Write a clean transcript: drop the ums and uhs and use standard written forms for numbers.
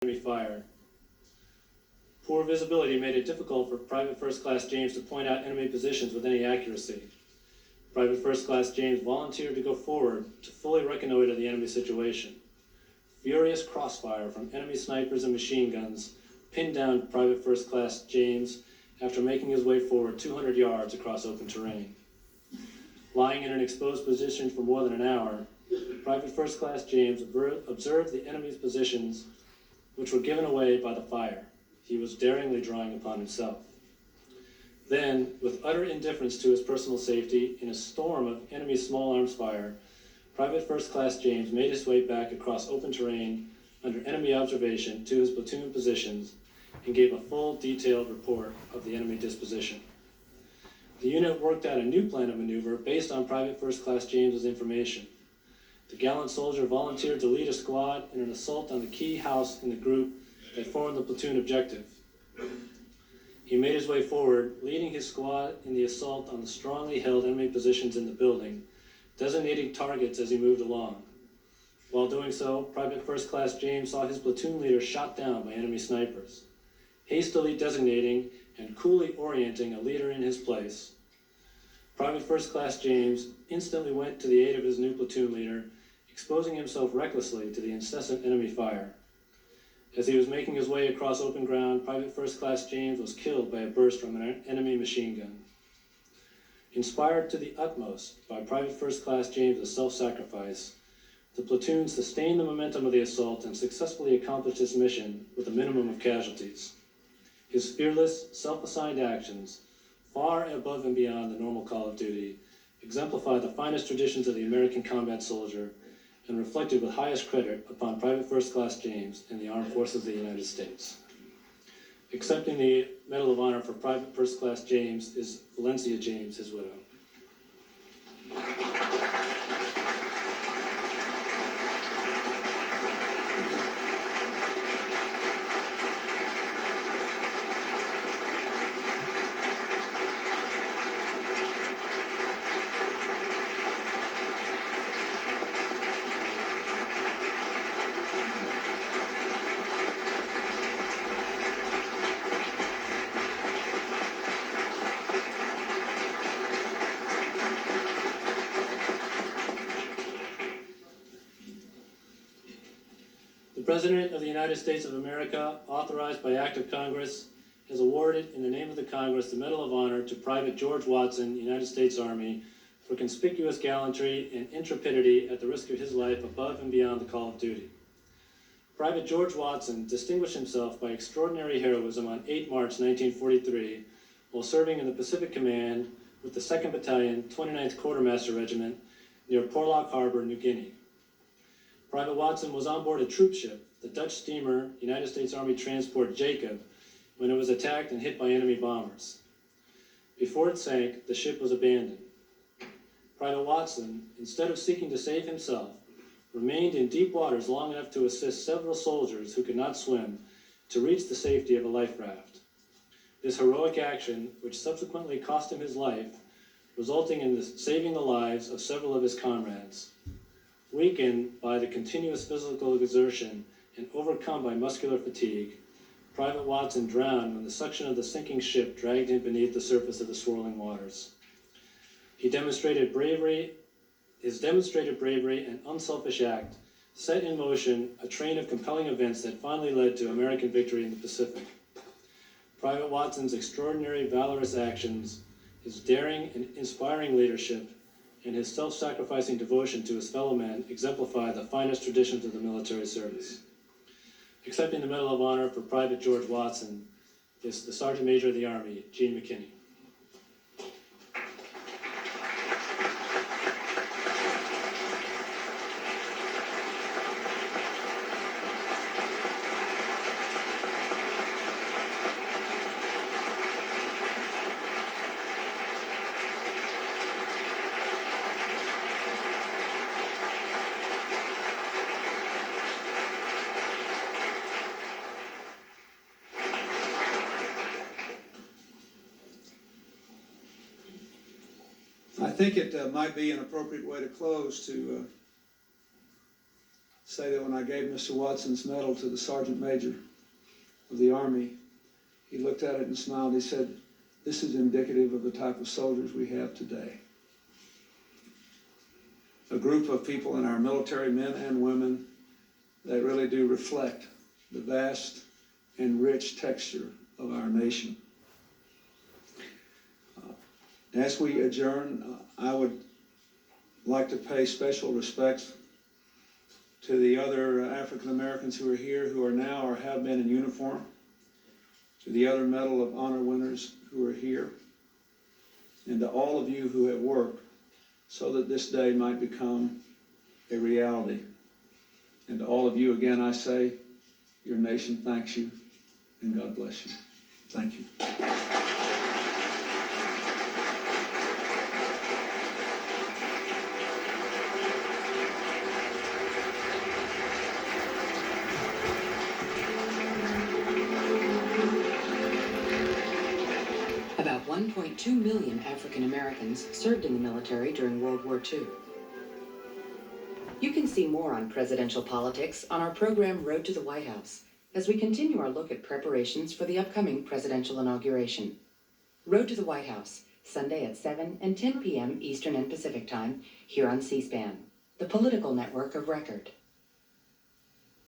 enemy fire. Poor visibility made it difficult for Private First Class James to point out enemy positions with any accuracy. Private First Class James volunteered to go forward to fully reconnoiter the enemy situation. Furious crossfire from enemy snipers and machine guns pinned down Private First Class James after making his way forward 200 yards across open terrain. Lying in an exposed position for more than an hour, Private First Class James observed the enemy's positions, which were given away by the fire he was daringly drawing upon himself. Then, with utter indifference to his personal safety, in a storm of enemy small arms fire, Private First Class James made his way back across open terrain under enemy observation to his platoon positions and gave a full, detailed report of the enemy disposition. The unit worked out a new plan of maneuver based on Private First Class James's information. The gallant soldier volunteered to lead a squad in an assault on the key house in the group that formed the platoon objective. He made his way forward, leading his squad in the assault on the strongly held enemy positions in the building, designating targets as he moved along. While doing so, Private First Class James saw his platoon leader shot down by enemy snipers. Hastily designating and coolly orienting a leader in his place, Private First Class James instantly went to the aid of his new platoon leader, exposing himself recklessly to the incessant enemy fire. As he was making his way across open ground, Private First Class James was killed by a burst from an enemy machine gun. Inspired to the utmost by Private First Class James's self-sacrifice, the platoon sustained the momentum of the assault and successfully accomplished its mission with a minimum of casualties. His fearless, self-assigned actions, far above and beyond the normal call of duty, exemplify the finest traditions of the American combat soldier and reflected with highest credit upon Private First Class James in the Armed Forces of the United States. Accepting the Medal of Honor for Private First Class James is Valencia James, his widow. The President of the United States of America, authorized by Act of Congress, has awarded in the name of the Congress the Medal of Honor to Private George Watson, United States Army, for conspicuous gallantry and intrepidity at the risk of his life above and beyond the call of duty. Private George Watson distinguished himself by extraordinary heroism on 8 March 1943 while serving in the Pacific Command with the 2nd Battalion, 29th Quartermaster Regiment near Porlock Harbor, New Guinea. Private Watson was on board a troop ship, the Dutch steamer United States Army transport Jacob, when it was attacked and hit by enemy bombers. Before it sank, the ship was abandoned. Private Watson, instead of seeking to save himself, remained in deep waters long enough to assist several soldiers who could not swim to reach the safety of a life raft. This heroic action, which subsequently cost him his life, resulting in saving the lives of several of his comrades. Weakened by the continuous physical exertion and overcome by muscular fatigue, Private Watson drowned when the suction of the sinking ship dragged him beneath the surface of the swirling waters. His demonstrated bravery and unselfish act set in motion a train of compelling events that finally led to American victory in the Pacific. Private Watson's extraordinary valorous actions, his daring and inspiring leadership, and his self-sacrificing devotion to his fellow men exemplify the finest traditions of the military service. Accepting the Medal of Honor for Private George Watson is the Sergeant Major of the Army, Gene McKinney. I think it might be an appropriate way to close to say that when I gave Mr. Watson's medal to the Sergeant Major of the Army, he looked at it and smiled. He said, "This is indicative of the type of soldiers we have today. A group of people in our military, men and women, that really do reflect the vast and rich texture of our nation." As we adjourn, I would like to pay special respects to the other African Americans who are here, who are now or have been in uniform, to the other Medal of Honor winners who are here, and to all of you who have worked so that this day might become a reality. And to all of you, again, I say, your nation thanks you, and God bless you. Thank you. About 1.2 million African Americans served in the military during World War II. You can see more on presidential politics on our program Road to the White House, as we continue our look at preparations for the upcoming presidential inauguration. Road to the White House, Sunday at 7 and 10 p.m. Eastern and Pacific Time, here on C-SPAN, the political network of record.